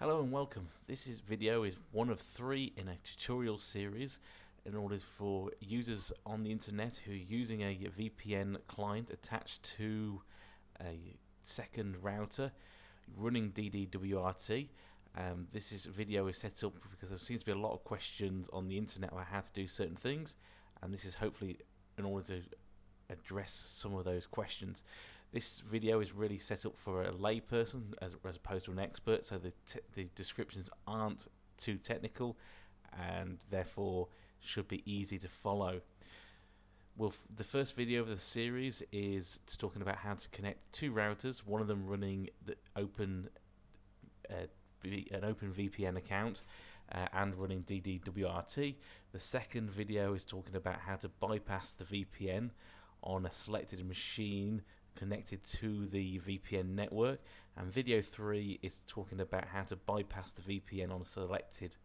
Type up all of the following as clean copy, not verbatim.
Hello and welcome. Video is one of 3 in a tutorial series in order for users on the internet who are using a VPN client attached to a second router running DDWRT. This video is set up because there seems to be a lot of questions on the internet about how to do certain things, and this is hopefully in order to address some of those questions. This video is really set up for a layperson as opposed to an expert, so the descriptions aren't too technical and therefore should be easy to follow. The first video of the series is talking about how to connect 2 routers, one of them running an open VPN account and running DDWRT. The second video is talking about how to bypass the VPN on a selected machine connected to the VPN network, and video 3 is talking about how to bypass the VPN on selected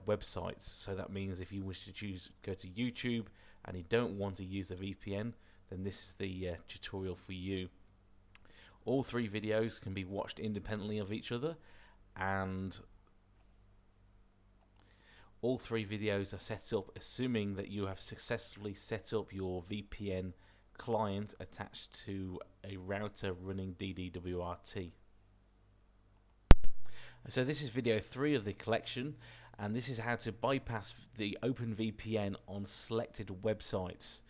websites. So that means if you wish to go to YouTube and you don't want to use the VPN, then this is the tutorial for you. All 3 videos can be watched independently of each other, and all 3 videos are set up assuming that you have successfully set up your VPN client attached to a router running DDWRT. So this is video 3 of the collection, and this is how to bypass the OpenVPN on selected websites.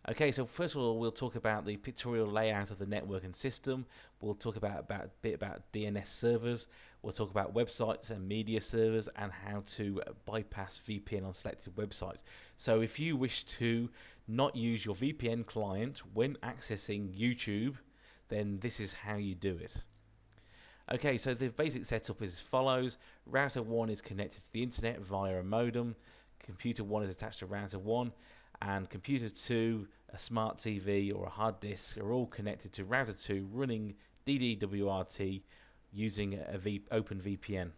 Okay, so first of all, we'll talk about the pictorial layout of the network and system. We'll talk about a bit about DNS servers. We'll talk about websites and media servers and how to bypass VPN on selected websites. So if you wish to not use your VPN client when accessing YouTube, then this is how you do it. Okay, so the basic setup is as follows. Router 1 is connected to the internet via a modem. Computer 1 is attached to router 1. And computer 2, a smart TV or a hard disk are all connected to router 2 running DDWRT using OpenVPN.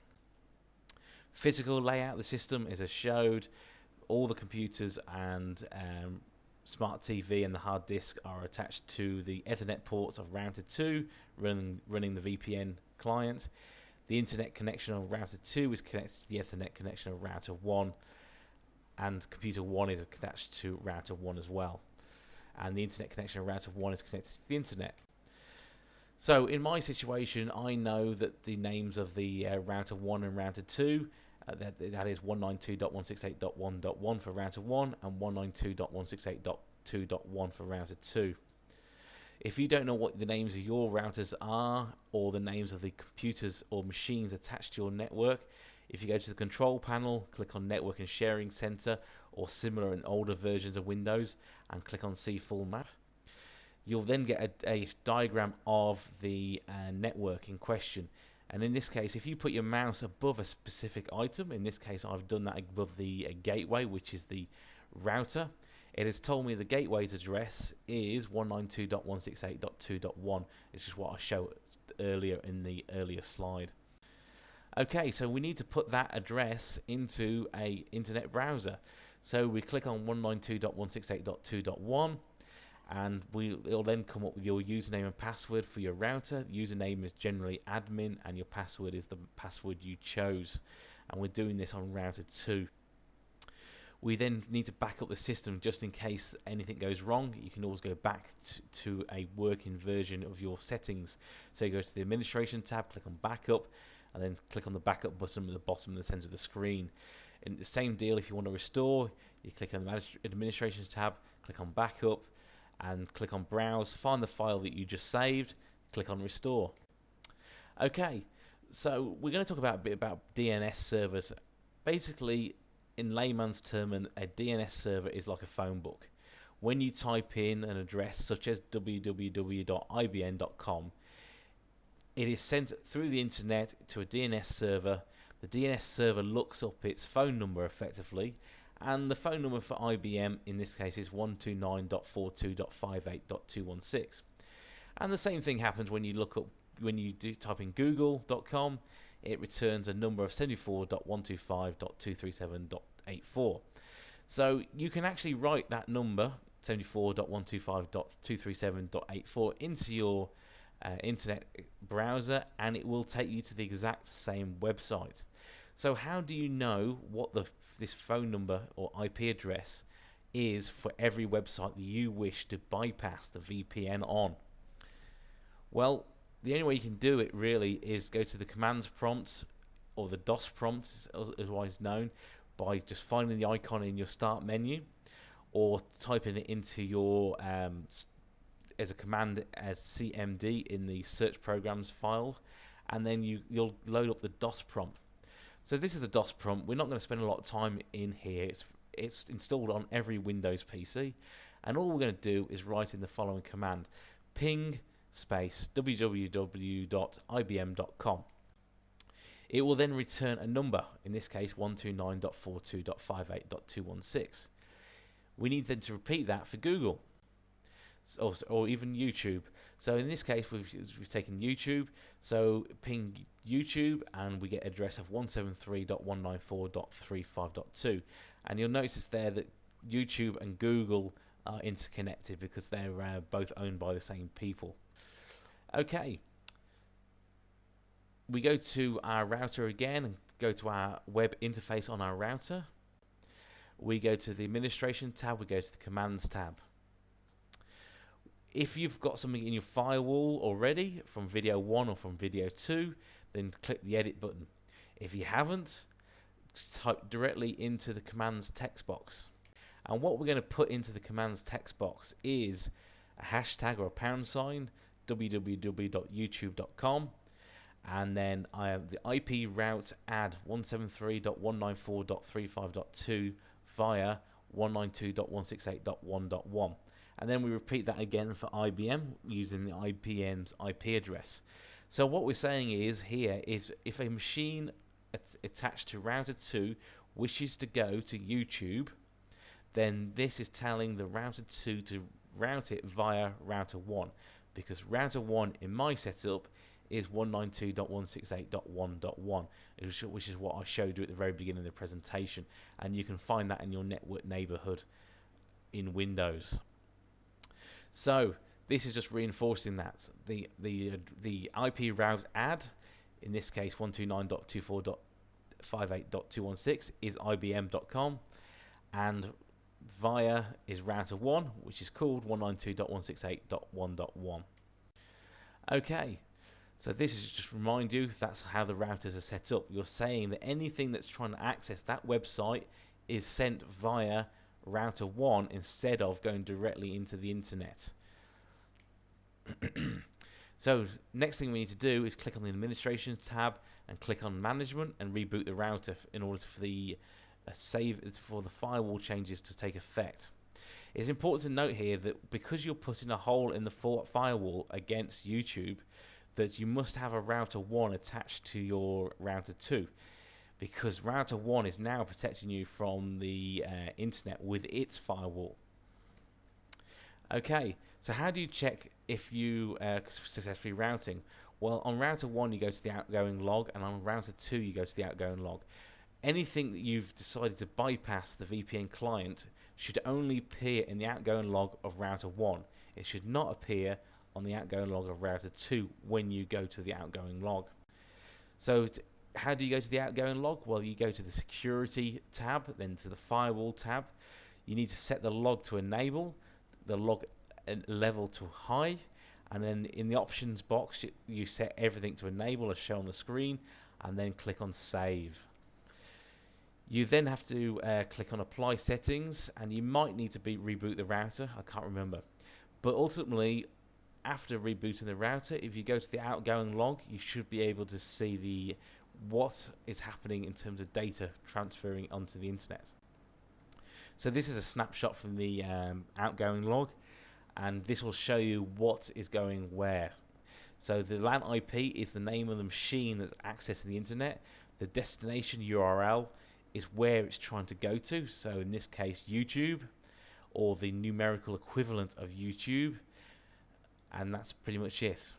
Physical layout of the system is as showed. All the computers and smart TV and the hard disk are attached to the Ethernet ports of router 2 running the VPN client. The internet connection on router 2 is connected to the Ethernet connection of router 1. And computer 1 is attached to router 1 as well, and the internet connection of router 1 is connected to the internet. So in my situation, I know that the names of the router 1 and router 2, that is 192.168.1.1 for router 1 and 192.168.2.1 for router 2. If you don't know what the names of your routers are, or the names of the computers or machines attached to your network, if you go to the control panel, click on Network and Sharing Center or similar in older versions of Windows and click on See Full Map, you'll then get a diagram of the network in question. And in this case, if you put your mouse above a specific item, in this case I've done that above the gateway, which is the router, it has told me the gateway's address is 192.168.2.1, which is what I showed earlier in the earlier slide. Okay, so we need to put that address into a internet browser. So we click on 192.168.2.1 and it'll then come up with your username and password for your router. Username is generally admin and your password is the password you chose. And we're doing this on router 2. We then need to back up the system just in case anything goes wrong. You can always go back to a working version of your settings. So you go to the administration tab, click on backup, and then click on the backup button at the bottom of the center of the screen. In the same deal, if you want to restore, you click on the administration tab, click on backup, and click on browse, find the file that you just saved, click on restore. Okay, so we're going to talk a bit about DNS servers. Basically, in layman's term, a DNS server is like a phone book. When you type in an address such as www.ibn.com, it is sent through the internet to a DNS server. The DNS server looks up its phone number effectively, and the phone number for IBM in this case is 129.42.58.216. And the same thing happens when you type in google.com. It returns a number of 74.125.237.84. So you can actually write that number 74.125.237.84 into your internet browser, and it will take you to the exact same website. So how do you know what this phone number or IP address is for every website that you wish to bypass the VPN on? Well, the only way you can do it really is go to the commands prompt, or the DOS prompt as otherwise known, by just finding the icon in your start menu, or typing it into your as a command as CMD in the search programs file, and then you'll load up the DOS prompt. So this is the DOS prompt. We're not going to spend a lot of time in here. It's installed on every Windows PC, and all we're going to do is write in the following command: ping space www.ibm.com. It will then return a number, in this case 129.42.58.216. We need then to repeat that for Google, or even YouTube. So in this case we've taken YouTube, so ping YouTube and we get address of 173.194.35.2, and you'll notice there that YouTube and Google are interconnected because they're both owned by the same people. Okay, we go to our router again and go to our web interface on our router. We go to the administration tab, we go to the commands tab. If you've got something in your firewall already from video 1 or from video 2, then click the edit button. If you haven't, type directly into the commands text box. And what we're going to put into the commands text box is a hashtag or a pound sign, www.youtube.com, and then I have the IP route add 173.194.35.2 via 192.168.1.1, and then we repeat that again for IBM using the IBM's IP address. So what we're saying is here is if a machine attached to router 2 wishes to go to YouTube, then this is telling the router 2 to route it via router 1, because router 1 in my setup is 192.168.1.1, which is what I showed you at the very beginning of the presentation, and you can find that in your network neighborhood in Windows. So this is just reinforcing that the IP route add, in this case 129.24.58.216, is IBM.com, and via is router 1, which is called 192.168.1.1. Okay, so this is just to remind you that's how the routers are set up. You're saying that anything that's trying to access that website is sent via router 1 instead of going directly into the internet. So next thing we need to do is click on the administration tab and click on management and reboot the router in order for the for the firewall changes to take effect. It's important to note here that because you're putting a hole in the firewall against YouTube, that you must have a router 1 attached to your router 2, because router 1 is now protecting you from the internet with its firewall. Okay, so how do you check if you successfully routing? Well, on router 1 you go to the outgoing log, and on router 2 you go to the outgoing log. Anything that you've decided to bypass the VPN client should only appear in the outgoing log of router 1. It should not appear on the outgoing log of router 2 when you go to the outgoing log. So how do you go to the outgoing log? Well, you go to the security tab, then to the firewall tab. You need to set the log to enable, the log level to high, and then in the options box you set everything to enable as shown on the screen, and then click on save. You then have to click on apply settings, and you might need to reboot the router, I can't remember. But ultimately, after rebooting the router, if you go to the outgoing log, you should be able to see what is happening in terms of data transferring onto the internet. So this is a snapshot from the outgoing log, and this will show you what is going where. So the LAN IP is the name of the machine that's accessing the internet. The destination URL is where it's trying to go to, so in this case YouTube, or the numerical equivalent of YouTube, and that's pretty much it.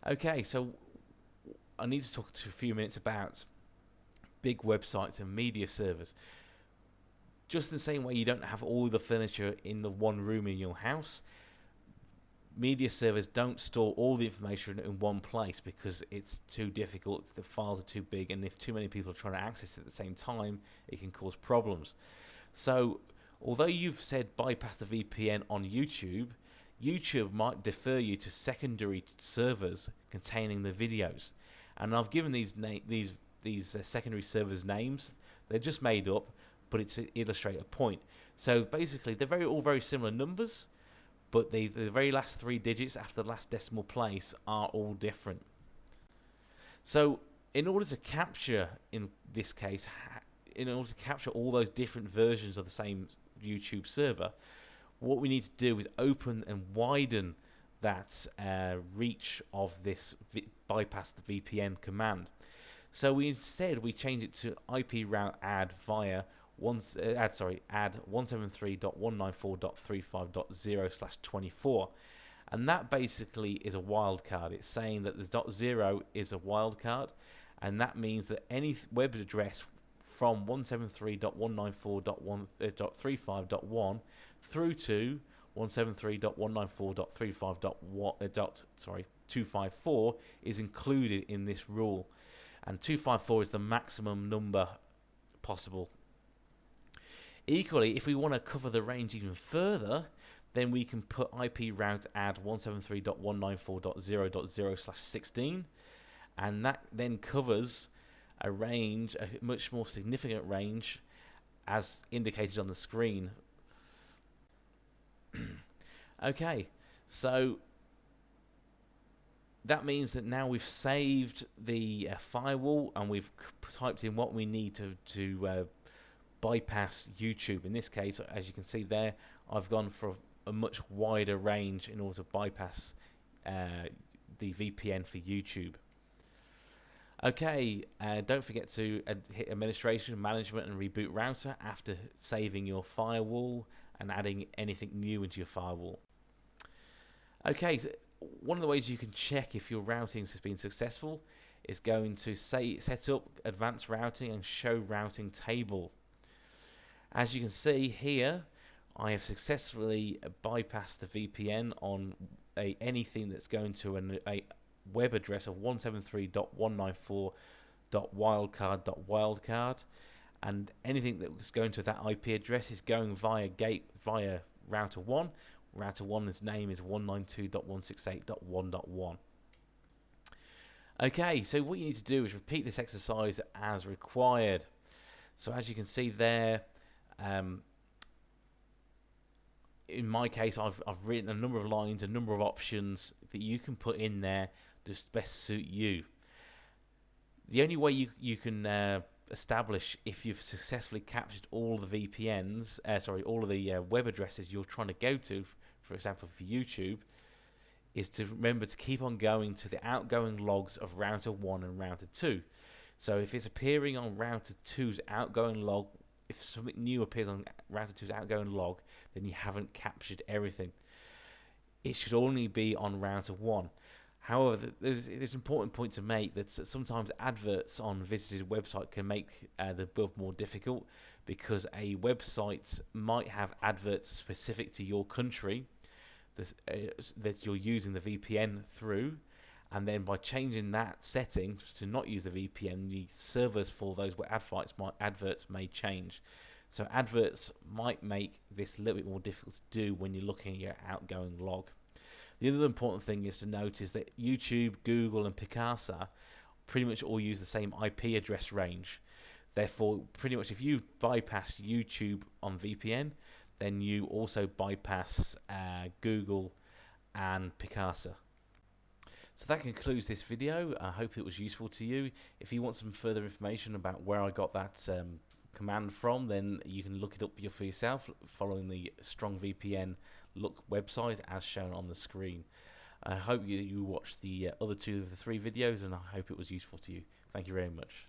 Okay, so I need to talk a few minutes about big websites and media servers. Just in the same way you don't have all the furniture in the one room in your house, Media servers don't store all the information in one place because it's too difficult, the files are too big, and if too many people are trying to access it at the same time, it can cause problems. So although you've said bypass the VPN on YouTube, YouTube might defer you to secondary servers containing the videos. And I've given these secondary servers names. They're just made up, but it's to illustrate a point. So basically, they're all very similar numbers, but the very last 3 digits after the last decimal place are all different. So in order to capture, in this case, in order to capture all those different versions of the same YouTube server, what we need to do is open and widen that reach of this bypass the VPN command. So we change it to IP route add via add 173.194.35.0/24, and that basically is a wildcard. It's saying that the .0 is a wildcard, and that means that any web address from 173.194.35.1 through to 173.194.35.254 is included in this rule, and 254 is the maximum number possible. Equally, if we want to cover the range even further, then we can put IP route add 173.194.0.0/16, and that then covers a range, a much more significant range, as indicated on the screen. Okay, so that means that now we've saved the firewall, and we've typed in what we need to bypass YouTube. In this case, as you can see there, I've gone for a much wider range in order to bypass the VPN for YouTube. Okay, don't forget to hit administration, management, and reboot router after saving your firewall and adding anything new into your firewall. Okay, so one of the ways you can check if your routing has been successful is going to set up advanced routing and show routing table. As you can see here, I have successfully bypassed the VPN on anything that's going to a web address of 173.194.wildcard.wildcard, and anything that was going to that IP address is going via router 1. Router 1's name is 192.168.1.1. Okay, so what you need to do is repeat this exercise as required. So as you can see there, in my case, I've written a number of lines, a number of options that you can put in there to best suit you. The only way you can establish if you've successfully captured all the VPNs, all of the web addresses you're trying to go to, for example for YouTube, is to remember to keep on going to the outgoing logs of router 1 and router 2. So if it's appearing on router 2's outgoing log, if something new appears on router 2's outgoing log, then you haven't captured everything. It should only be on router 1. However, there's an important point to make that sometimes adverts on visitors' website can make the build more difficult, because a website might have adverts specific to your country that you're using the VPN through, and then by changing that setting to not use the VPN, the servers for those adverts may change. So adverts might make this a little bit more difficult to do when you're looking at your outgoing log. The other important thing is to notice that YouTube, Google, and Picasa pretty much all use the same IP address range. Therefore, pretty much if you bypass YouTube on VPN, then you also bypass Google and Picasa. So that concludes this video. I hope it was useful to you. If you want some further information about where I got that command from, then you can look it up for yourself following the Strong VPN Look website as shown on the screen. I hope you watched the other 2 of the 3 videos, and I hope it was useful to you. Thank you very much.